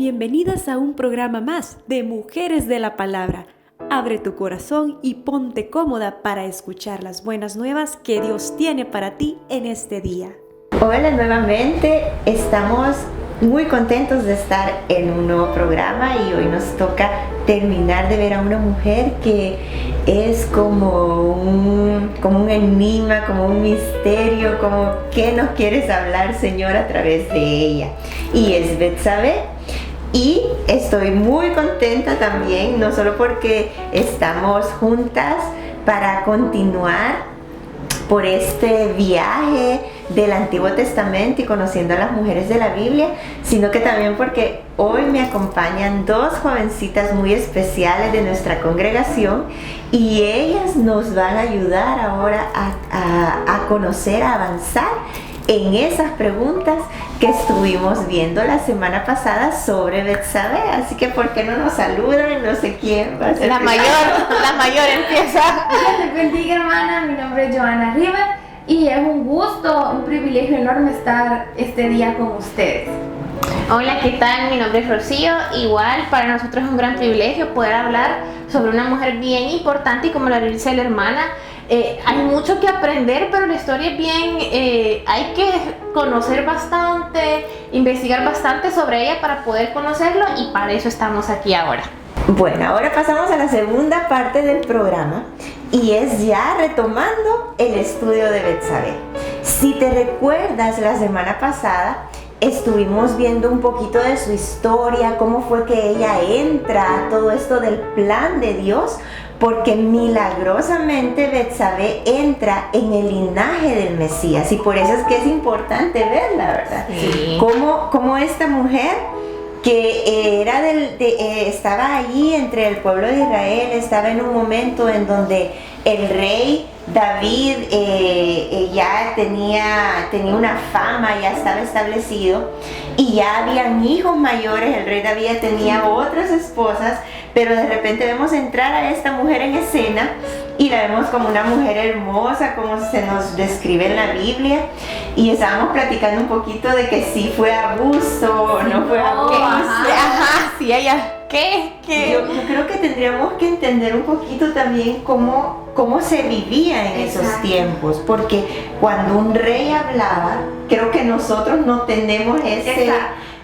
bienvenidas a un programa más de Mujeres de la Palabra. Abre tu corazón y ponte cómoda para escuchar las buenas nuevas que Dios tiene para ti en este día. Hola nuevamente, estamos muy contentos de estar en un nuevo programa y hoy nos toca terminar de ver a una mujer que es como un enigma, como un misterio, como ¿qué nos quieres hablar, Señor, a través de ella? Y es Betsabé. Y estoy muy contenta también, no solo porque estamos juntas para continuar por este viaje del Antiguo Testamento y conociendo a las mujeres de la Biblia, sino que también porque hoy me acompañan dos jovencitas muy especiales de nuestra congregación y ellas nos van a ayudar ahora a conocer, a avanzar en esas preguntas que estuvimos viendo la semana pasada sobre Betsabé. Así que ¿por qué no nos saludan? No sé quién va a ser la mayor empieza. Dios te bendiga, hermana. Mi nombre es Joana Rivas y es un gusto, un privilegio enorme estar este día con ustedes. Hola, ¿qué tal? Mi nombre es Rocío. Igual para nosotros es un gran privilegio poder hablar sobre una mujer bien importante y como la dice la hermana, hay mucho que aprender, pero la historia es bien, hay que conocer bastante, investigar bastante sobre ella para poder conocerlo y para eso estamos aquí ahora. Bueno, ahora pasamos a la segunda parte del programa y es ya retomando el estudio de Betsabé. Si te recuerdas, la semana pasada estuvimos viendo un poquito de su historia, cómo fue que ella entra a todo esto del plan de Dios, porque milagrosamente Betsabé entra en el linaje del Mesías y por eso es que es importante verla, ¿verdad? Sí. Cómo esta mujer que estaba allí entre el pueblo de Israel, estaba en un momento en donde el rey David ya tenía una fama, ya estaba establecido y ya habían hijos mayores, el rey David ya tenía otras esposas, pero de repente vemos entrar a esta mujer en escena y la vemos como una mujer hermosa, como se nos describe en la Biblia, y estábamos platicando un poquito de que sí fue abuso, no fue abuso. Ajá, sí, ella, ¿qué? Yo creo que tendríamos que entender un poquito también cómo se vivía en esos tiempos, porque cuando un rey hablaba, creo que nosotros no tenemos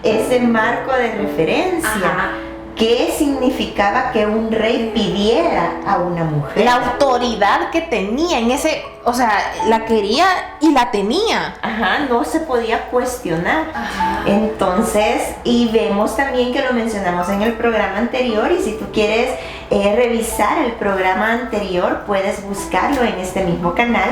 ese marco de referencia. Ajá. ¿Qué significaba que un rey pidiera a una mujer? La autoridad que tenía en ese, o sea, la quería y la tenía. Ajá, no se podía cuestionar. Ajá. Entonces, y vemos también que lo mencionamos en el programa anterior, y si tú quieres revisar el programa anterior, puedes buscarlo en este mismo canal.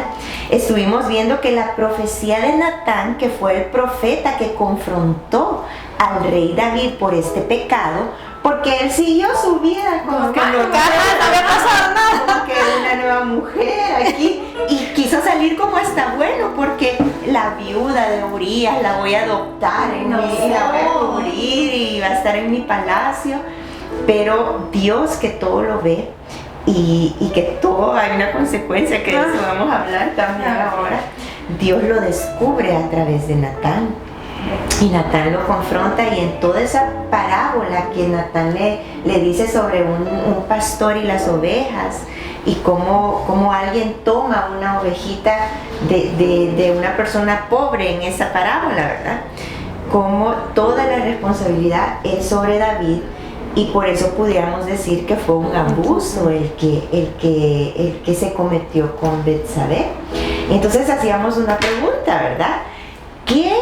Estuvimos viendo que la profecía de Natán, que fue el profeta que confrontó al rey David por este pecado, porque él siguió su vida como que no había pasado nada, como que una nueva mujer aquí, y quiso salir como está bueno, porque la viuda de Urías la voy a adoptar y la voy a cubrir y va a estar en mi palacio. Pero Dios, que todo lo ve y que todo hay una consecuencia, que de eso vamos a hablar también ahora, Dios lo descubre a través de Natán. Y Natán lo confronta, y en toda esa parábola que Natán le dice sobre un pastor y las ovejas, y cómo alguien toma una ovejita de una persona pobre en esa parábola, ¿verdad? Como toda la responsabilidad es sobre David, y por eso pudiéramos decir que fue un abuso el que se cometió con Betsabé. Entonces hacíamos una pregunta, ¿verdad? ¿Qué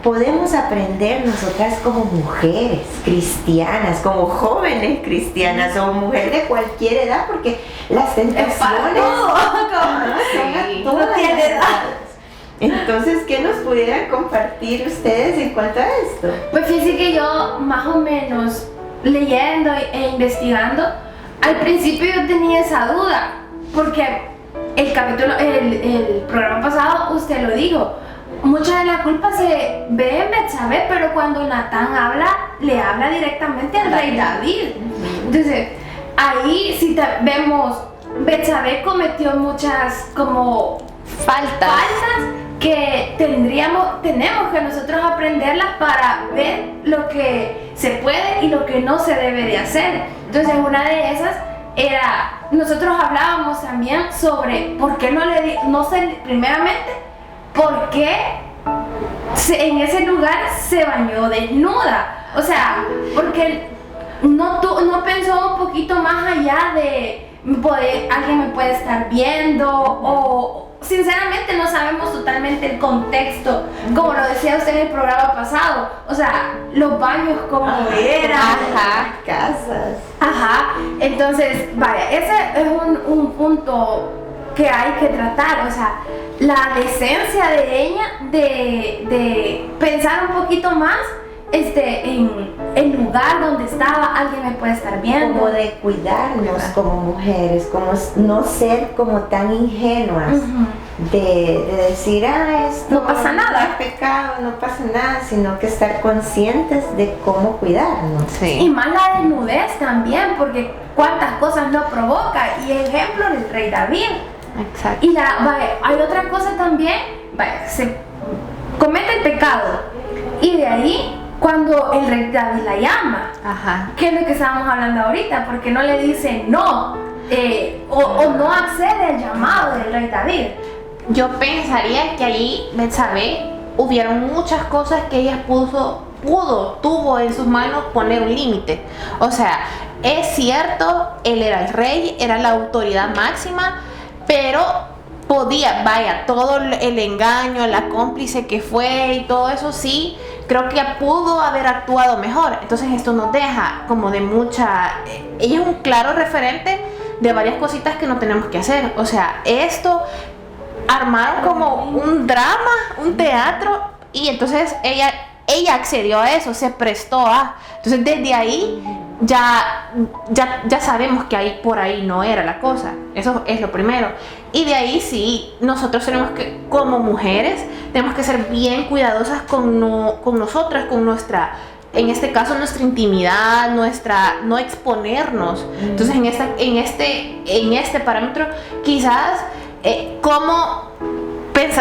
podemos aprender nosotras como mujeres cristianas, como jóvenes cristianas o mujeres de cualquier edad? Porque las tentaciones son a todas las edades. Entonces, ¿qué nos pudieran compartir ustedes en cuanto a esto? Pues fíjense que yo, más o menos leyendo e investigando, al principio yo tenía esa duda, porque el programa pasado usted lo dijo, mucha de la culpa se ve en Betsabé, pero cuando Natán le habla directamente al rey David. Entonces, ahí si vemos, Betsabé cometió muchas como faltas que tenemos que nosotros aprenderlas para ver lo que se puede y lo que no se debe de hacer. Entonces una de esas era, nosotros hablábamos también sobre por qué primeramente, por qué en ese lugar se bañó desnuda. O sea, porque no pensó un poquito más allá de alguien me puede estar viendo, o sinceramente no sabemos totalmente el contexto, como lo decía usted en el programa pasado, o sea, los baños como eran, casas. Entonces, vaya, ese es un punto que hay que tratar, o sea, la decencia de ella de pensar un poquito más en el lugar donde estaba, alguien me puede estar viendo. Como de cuidarnos como mujeres, como no ser como tan ingenuas, de decir, esto no pasa nada, es pecado, no pasa nada, sino que estar conscientes de cómo cuidarnos. Sí. Y más la desnudez también, porque cuántas cosas no provoca, y ejemplo del rey David. Exacto. Y hay otra cosa también, se comete el pecado, y de ahí cuando el rey David la llama, que es lo que estábamos hablando ahorita, porque no le dice no, o no accede al llamado del rey David. Yo pensaría que ahí, Betsabé, hubieron muchas cosas que ella tuvo en sus manos poner un límite. O sea, es cierto, él era el rey, era la autoridad máxima, pero podía, todo el engaño, la cómplice que fue y todo eso, sí, creo que pudo haber actuado mejor. Entonces esto nos deja como de ella es un claro referente de varias cositas que no tenemos que hacer. O sea, esto armaron como un drama, un teatro, y entonces ella accedió a eso, se prestó a. Entonces desde ahí ya sabemos que ahí por ahí no era la cosa. Eso es lo primero. Y de ahí sí, nosotros tenemos que, como mujeres, tenemos que ser bien cuidadosas con nosotras, con nuestra, en este caso, nuestra intimidad, no exponernos. Entonces en este parámetro, quizás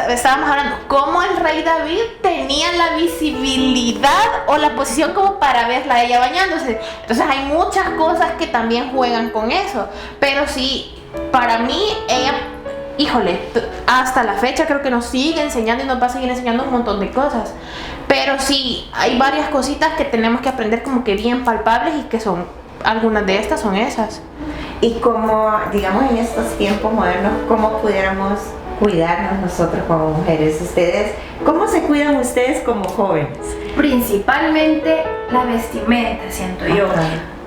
estábamos hablando, cómo el rey David tenía la visibilidad o la posición como para verla a ella bañándose. Entonces hay muchas cosas que también juegan con eso. Pero sí, para mí, ella, hasta la fecha creo que nos sigue enseñando y nos va a seguir enseñando un montón de cosas. Pero sí, hay varias cositas que tenemos que aprender como que bien palpables, y que algunas de estas son esas. Y como, digamos, en estos tiempos modernos, ¿cómo pudiéramos cuidarnos nosotros como mujeres? ¿Cómo se cuidan ustedes como jóvenes? Principalmente la vestimenta, siento yo.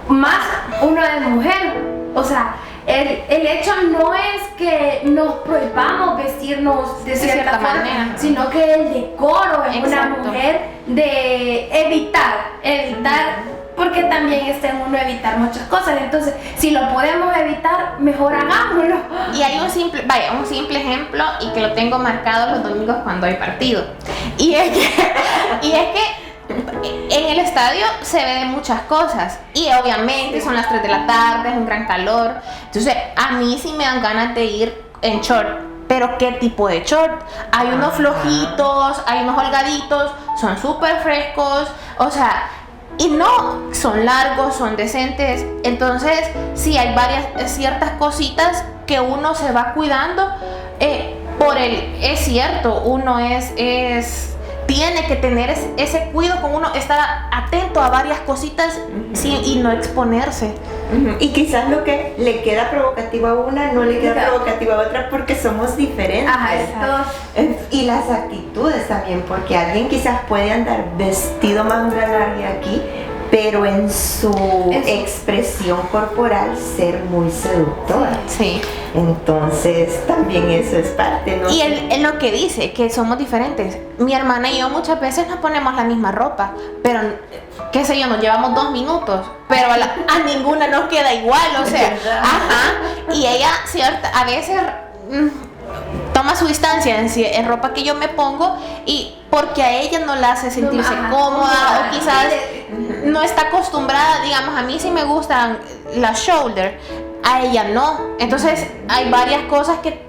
Más uno de mujer. O sea, el hecho no es que nos prohibamos vestirnos de cierta manera, sino que el decoro en una mujer de evitar, porque también está en uno evitar muchas cosas. Entonces, si lo podemos evitar, mejor hagámoslo. Y hay un simple ejemplo, y que lo tengo marcado los domingos cuando hay partido. Y es que en el estadio se ve de muchas cosas, y obviamente son las 3 de la tarde, es un gran calor. Entonces a mí sí me dan ganas de ir en short. Pero ¿qué tipo de short? Hay unos flojitos, hay unos holgaditos, son súper frescos, o sea, y no son largos, son decentes. Entonces sí hay ciertas cositas que uno se va cuidando. Es cierto, uno tiene que tener ese cuidado con uno, estar atento a varias cositas, y no exponerse. Y quizás lo que le queda provocativo a una no le queda provocativo a otra, porque somos diferentes. Y las actitudes también, porque alguien quizás puede andar vestido manga larga aquí, pero en su expresión corporal ser muy seductora. Sí. Entonces también eso es parte, ¿no? Y él lo que dice, que somos diferentes. Mi hermana y yo muchas veces nos ponemos la misma ropa, pero qué sé yo, nos llevamos 2 minutos, pero a ninguna nos queda igual, o sea, y ella a veces toma su distancia en ropa que yo me pongo, y porque a ella no la hace sentirse cómoda, o quizás no está acostumbrada. Digamos, a mí sí me gustan las shoulder, a ella no. Entonces hay varias cosas que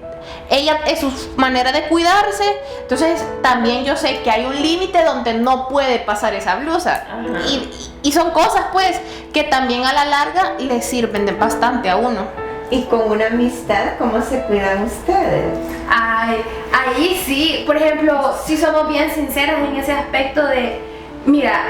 ella es su manera de cuidarse, entonces también yo sé que hay un límite donde no puede pasar esa blusa. Y son cosas pues que también a la larga le sirven de bastante a uno. Y con una amistad, ¿cómo se cuidan ustedes? Ay, ahí sí, por ejemplo, si somos bien sinceras en ese aspecto de, mira,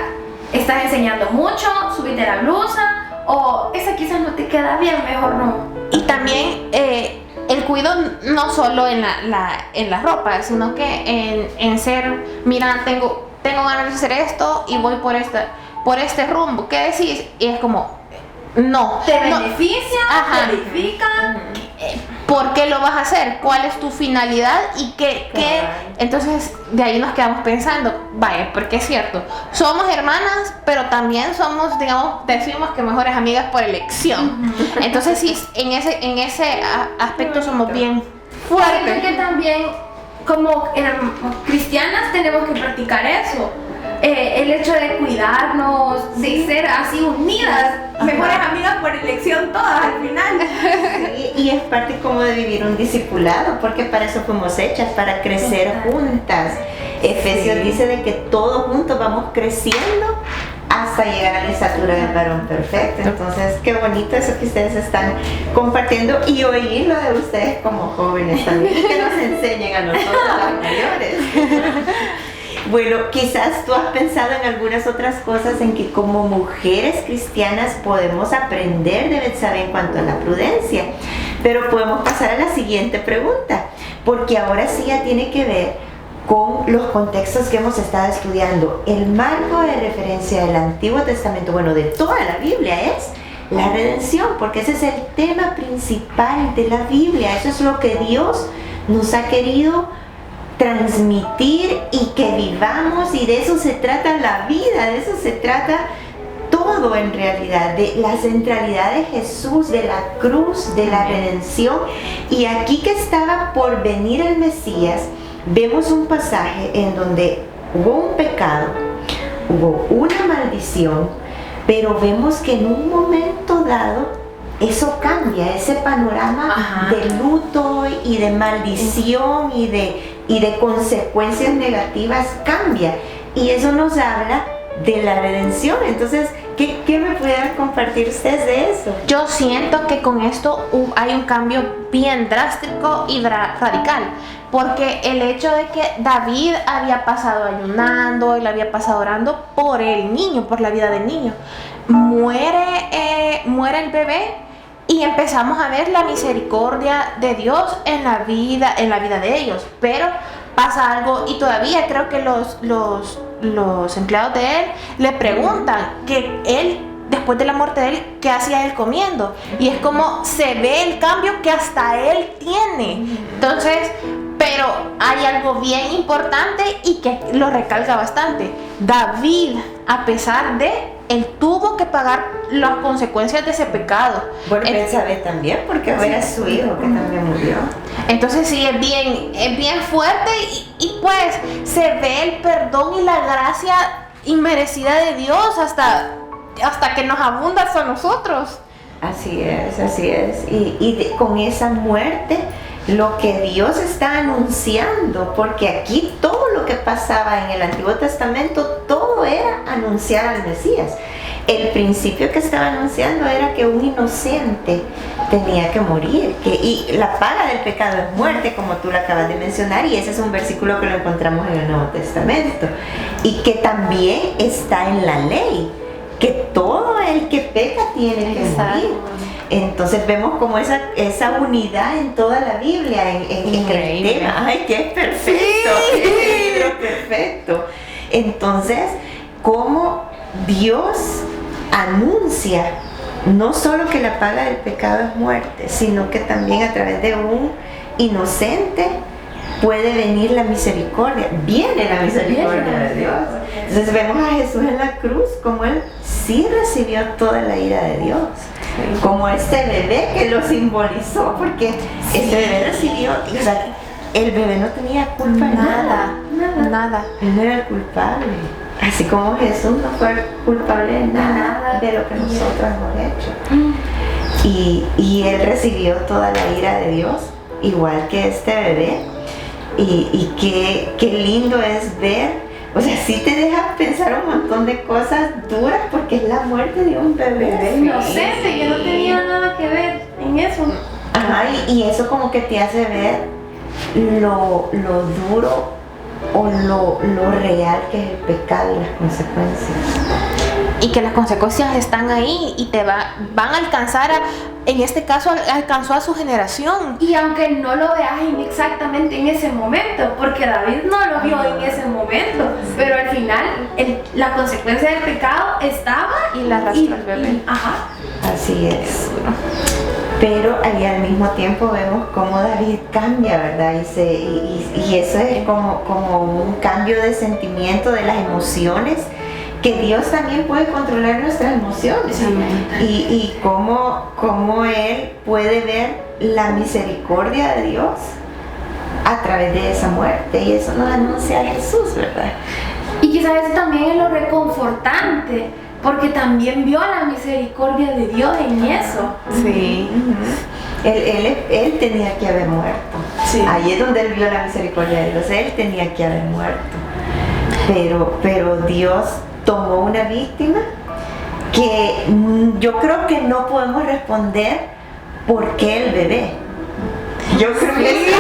estás enseñando mucho, subite la blusa, o esa quizás no te queda bien, mejor no. Y también el cuidado no solo en la ropa, sino que en ser, mira, tengo ganas de hacer esto y voy por este rumbo. ¿Qué decís? Y es como, no. Te beneficia, Ajá. te edifica. ¿Por qué lo vas a hacer? ¿Cuál es tu finalidad? Y qué. Entonces de ahí nos quedamos pensando, vaya, porque es cierto, somos hermanas, pero también somos, digamos, decimos que mejores amigas por elección. Entonces sí, en ese aspecto somos bien fuertes. Creo que también como cristianas tenemos que practicar eso. El hecho de cuidarnos, de ser así unidas, mejores amigas por elección todas al final. Sí, y es parte como de vivir un discipulado, porque para eso fuimos hechas, para crecer juntas. Efesios dice de que todos juntos vamos creciendo hasta llegar a la estatura del varón perfecto. Entonces, qué bonito eso que ustedes están compartiendo y oírlo de ustedes como jóvenes también, que nos enseñen a nosotros las mayores. Bueno, quizás tú has pensado en algunas otras cosas en que como mujeres cristianas podemos aprender de Betsabé en cuanto a la prudencia, pero podemos pasar a la siguiente pregunta, porque ahora sí ya tiene que ver con los contextos que hemos estado estudiando. El marco de referencia del Antiguo Testamento, bueno, de toda la Biblia, es la redención, porque ese es el tema principal de la Biblia. Eso es lo que Dios nos ha querido transmitir y que vivamos, y de eso se trata la vida, de eso se trata todo en realidad, de la centralidad de Jesús, de la cruz, de la redención. Y aquí que estaba por venir el Mesías, vemos un pasaje en donde hubo un pecado, hubo una maldición, pero vemos que en un momento dado eso cambia, ese panorama de luto y de maldición y de consecuencias negativas cambia, y eso nos habla de la redención. Entonces, ¿qué me pudieran compartir ustedes de eso? Yo siento que con esto hay un cambio bien drástico y radical, porque el hecho de que David había pasado ayunando, él había pasado orando por el niño, por la vida del niño, muere el bebé, y empezamos a ver la misericordia de Dios en la vida de ellos. Pero pasa algo, y todavía creo que los empleados de él le preguntan que él, después de la muerte de él, ¿qué hacía él comiendo? Y es como se ve el cambio que hasta él tiene. Entonces, pero hay algo bien importante y que lo recalca bastante. David, a pesar de, él tuvo que pagar las consecuencias de ese pecado. Bueno, Betsabé también, porque era su hijo que también murió. Entonces sí, es bien fuerte, y pues se ve el perdón y la gracia inmerecida de Dios hasta que nos abunda hasta nosotros. Así es. Y con esa muerte, lo que Dios está anunciando, porque aquí todo lo que pasaba en el Antiguo Testamento, todo era anunciar al Mesías. El principio que estaba anunciando era que un inocente tenía que morir, y la paga del pecado es muerte, como tú lo acabas de mencionar, y ese es un versículo que lo encontramos en el Nuevo Testamento, y que también está en la ley, que todo el que peca tiene que morir. Entonces vemos como esa unidad en toda la Biblia, en el tema. ¡Ay, qué perfecto! Sí. ¡Qué libro perfecto! Entonces, cómo Dios anuncia no solo que la paga del pecado es muerte, sino que también a través de un inocente puede venir la misericordia, viene la misericordia de Dios. Entonces vemos a Jesús en la cruz, como Él sí recibió toda la ira de Dios, como este bebé que lo simbolizó, porque este bebé recibió, o sea, el bebé no tenía culpa de nada. Él no era el culpable, así como Jesús no fue culpable de nada de lo que nosotros hemos hecho. Y Él recibió toda la ira de Dios igual que este bebé. Y qué lindo es ver, o sea, sí te deja pensar un montón de cosas duras porque es la muerte de un bebé. Inocente, que no tenía nada que ver en eso. Ajá, y eso como que te hace ver lo duro o lo real que es el pecado y las consecuencias. Y que las consecuencias están ahí y van a alcanzar en este caso alcanzó a su generación. Y aunque no lo veas exactamente en ese momento, porque David no lo vio en ese momento, pero al final la consecuencia del pecado estaba y la arrastró el bebé. Ajá. Así es. Pero ahí al mismo tiempo vemos cómo David cambia, ¿verdad? Y eso es como un cambio de sentimiento de las emociones, que Dios también puede controlar nuestras emociones. Y cómo Él puede ver la misericordia de Dios a través de esa muerte. Y eso nos anuncia a Jesús, ¿verdad? Y quizás eso también es lo reconfortante, porque también vio la misericordia de Dios en eso. Sí. Él tenía que haber muerto. Sí. Ahí es donde él vio la misericordia de Dios. Él tenía que haber muerto. Pero Dios tomó una víctima que yo creo que no podemos responder por qué el bebé. Yo creo que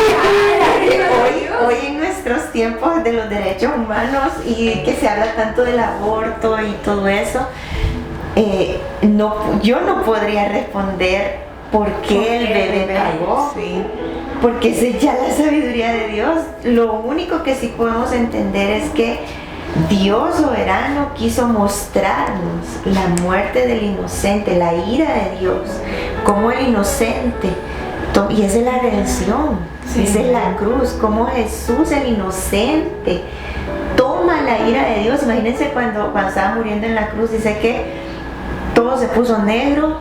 hoy en nuestros tiempos de los derechos humanos y que se habla tanto del aborto y todo eso, yo no podría responder por qué el bebé pagó. Sí. Porque esa es ya la sabiduría de Dios. Lo único que sí podemos entender es que Dios soberano quiso mostrarnos la muerte del inocente, la ira de Dios, como el inocente, y esa es la redención, esa es la cruz, como Jesús el inocente toma la ira de Dios. Imagínense cuando estaba muriendo en la cruz, dice que todo se puso negro,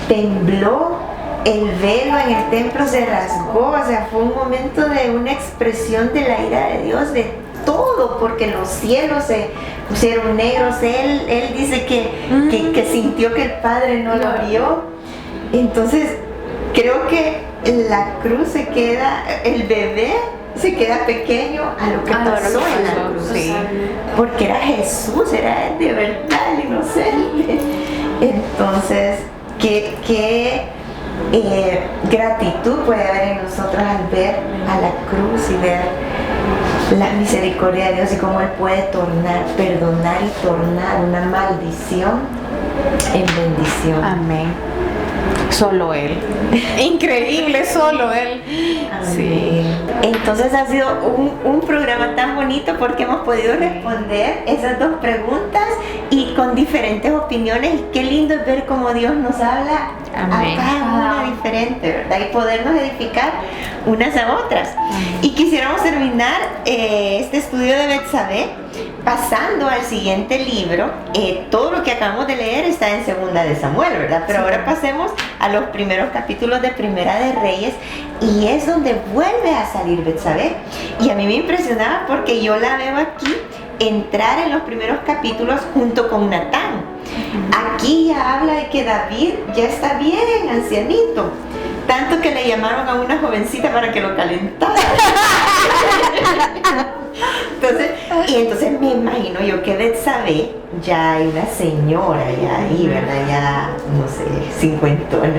tembló, el velo en el templo se rasgó, o sea, fue un momento de una expresión de la ira de Dios, de todo, porque los cielos se pusieron negros. Él dice que sintió que el Padre no lo vio. Entonces creo que la cruz se queda, el bebé se queda pequeño a lo que pasó en la cruz. Sí. Porque era Jesús, era de verdad el inocente. Entonces qué gratitud puede haber en nosotros al ver a la cruz y ver la misericordia de Dios y cómo Él puede perdonar y tornar una maldición en bendición. Amén. Solo Él. Increíble, solo Él. Amén. Sí. Entonces ha sido un programa tan bonito porque hemos podido responder esas dos preguntas y con diferentes opiniones. Y qué lindo es ver cómo Dios nos habla. Amén. A cada una diferente, ¿verdad? Y podernos edificar unas a otras. Amén. Y quisiéramos terminar este estudio de Betsabé pasando al siguiente libro. Todo lo que acabamos de leer está en Segunda de Samuel, ¿verdad? Pero ahora pasemos a los primeros capítulos de Primera de Reyes, y es donde vuelve a salir Betsabé. Y a mí me impresionaba porque yo la veo aquí entrar en los primeros capítulos junto con Natán. Aquí ya habla de que David ya está bien ancianito, tanto que le llamaron a una jovencita para que lo calentara. Entonces me imagino yo que Betsabé ya hay una señora ya ahí, ¿verdad? Ya, no sé, 50, no sé,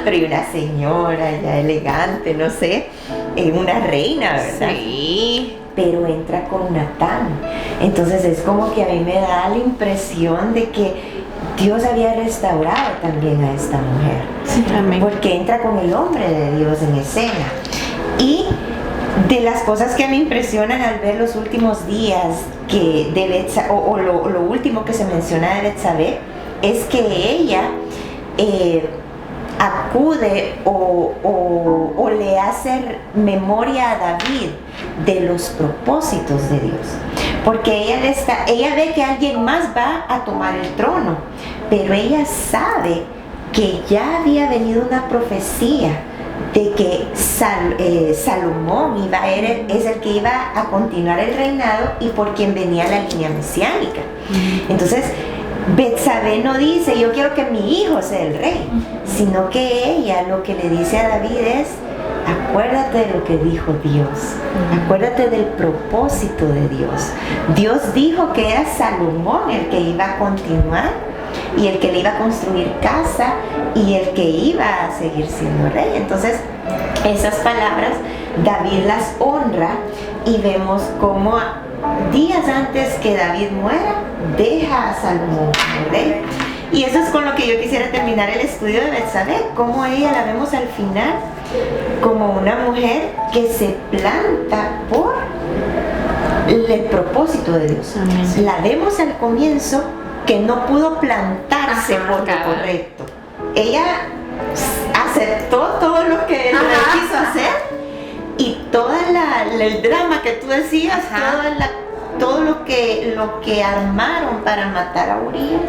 pero hay una señora ya elegante, no sé, una reina, ¿verdad? Sí. Pero entra con Natán. Entonces es como que a mí me da la impresión de que Dios había restaurado también a esta mujer. Sí, amén. Porque entra con el hombre de Dios en escena. Y de las cosas que me impresionan al ver los últimos días lo último que se menciona de Betsabé, es que ella acude o le hace memoria a David de los propósitos de Dios, porque ella ve que alguien más va a tomar el trono, pero ella sabe que ya había venido una profecía de que Salomón es el que iba a continuar el reinado y por quien venía la línea mesiánica. Entonces Betsabé no dice, yo quiero que mi hijo sea el rey, sino que ella lo que le dice a David es, acuérdate de lo que dijo Dios, acuérdate del propósito de Dios. Dios dijo que era Salomón el que iba a continuar y el que le iba a construir casa y el que iba a seguir siendo rey. Entonces, esas palabras David las honra y vemos cómo días antes que David muera, deja a Salomón como rey. Y eso es con lo que yo quisiera terminar el estudio de Betsabé, cómo ella la vemos al final como una mujer que se planta por el propósito de Dios. Amén. La vemos al comienzo que no pudo plantarse por lo correcto. Ella aceptó todo lo que él le quiso hacer y todo el drama que tú decías, todo lo que armaron para matar a Urias.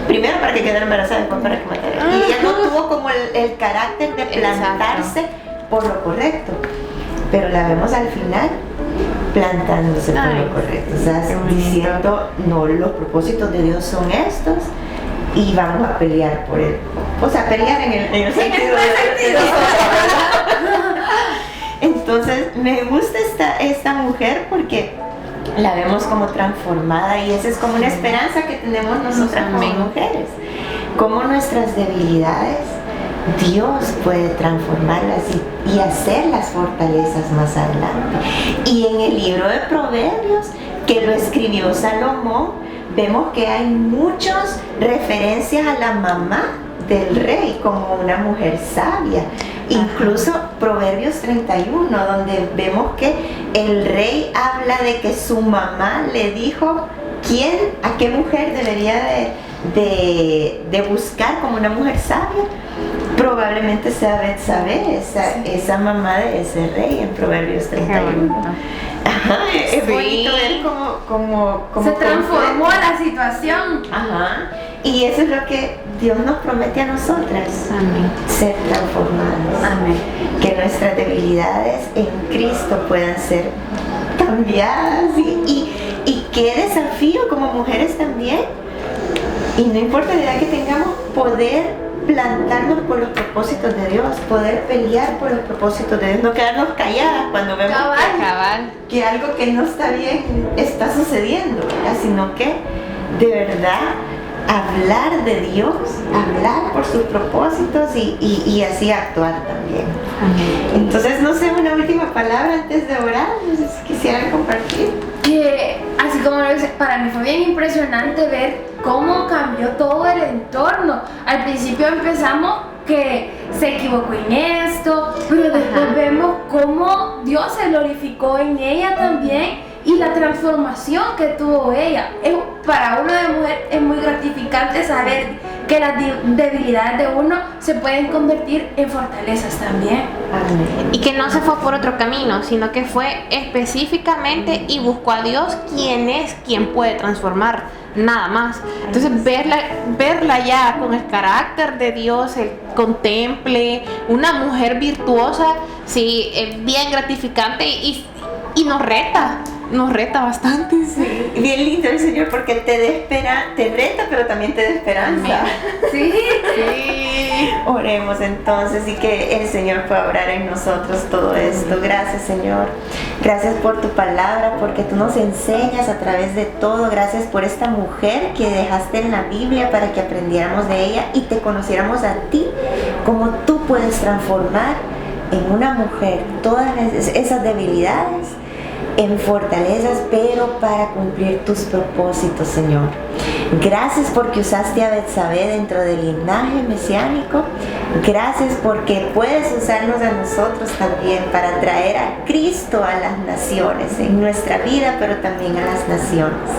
Primero para que quedara embarazada, después para que matara. Y ella no tuvo como el carácter de plantarse por lo correcto. Pero la vemos al final plantándose por lo correcto. O sea, diciendo, no, los propósitos de Dios son estos y vamos a pelear por él. O sea, pelear en el sentido de Entonces, me gusta esta mujer porque la vemos como transformada y esa es como una esperanza que tenemos nosotras como mujeres. Como nuestras debilidades, Dios puede transformarlas y hacer las fortalezas más adelante. Y en el libro de Proverbios, que lo escribió Salomón, vemos que hay muchas referencias a la mamá del rey como una mujer sabia. Incluso Proverbios 31, donde vemos que el rey habla de que su mamá le dijo a qué mujer debería de buscar como una mujer sabia. Probablemente sea Betsabé, esa mamá de ese rey en Proverbios 31. Ajá, es bonito ver cómo se transformó la situación. Ajá. Y eso es lo que Dios nos promete a nosotras. Amén. Ser transformados. Amén. Que nuestras debilidades en Cristo puedan ser cambiadas. Y qué desafío como mujeres también. Y no importa la edad que tengamos, poder plantarnos por los propósitos de Dios, poder pelear por los propósitos de Dios, no quedarnos calladas cuando vemos que algo que no está bien está sucediendo, ¿verdad? Sino que de verdad hablar de Dios, hablar por sus propósitos y así actuar también. Amén. Entonces, no sé, una última palabra antes de orar, no sé si quisieran compartir. Que así como lo dice, para mí fue bien impresionante ver cómo cambió todo el entorno. Al principio empezamos que se equivocó en esto, pero después vemos cómo Dios se glorificó en ella también y la transformación que tuvo ella. Para uno de mujer es muy gratificante saber que las debilidades de uno se pueden convertir en fortalezas también. Y que no se fue por otro camino, sino que fue específicamente y buscó a Dios, quien puede transformar, nada más. Entonces verla ya con el carácter de Dios, el contemple, una mujer virtuosa, sí, es bien gratificante y nos reta bastante. Sí, bien lindo el Señor porque te reta, pero también te da esperanza. Sí. Oremos entonces y que el Señor pueda obrar en nosotros todo esto. Gracias, Señor. Gracias por tu palabra, porque tú nos enseñas a través de todo. Gracias por esta mujer que dejaste en la Biblia para que aprendiéramos de ella y te conociéramos a ti, como tú puedes transformar en una mujer todas esas debilidades en fortalezas, pero para cumplir tus propósitos, Señor. Gracias porque usaste a Betsabé dentro del linaje mesiánico. Gracias porque puedes usarnos a nosotros también para traer a Cristo a las naciones, en nuestra vida, pero también a las naciones.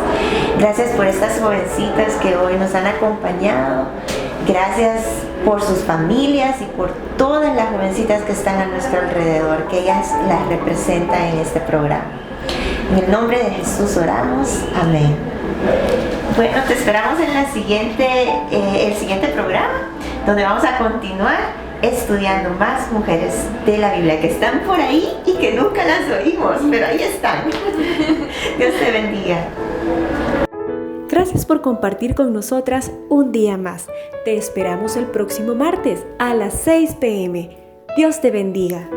Gracias por estas jovencitas que hoy nos han acompañado. Gracias por sus familias y por todas las jovencitas que están a nuestro alrededor, que ellas las representan en este programa. En el nombre de Jesús oramos. Amén. Bueno, te esperamos en el siguiente programa, donde vamos a continuar estudiando más mujeres de la Biblia que están por ahí y que nunca las oímos, pero ahí están. Dios te bendiga. Gracias por compartir con nosotras un día más. Te esperamos el próximo martes a las 6 p.m. Dios te bendiga.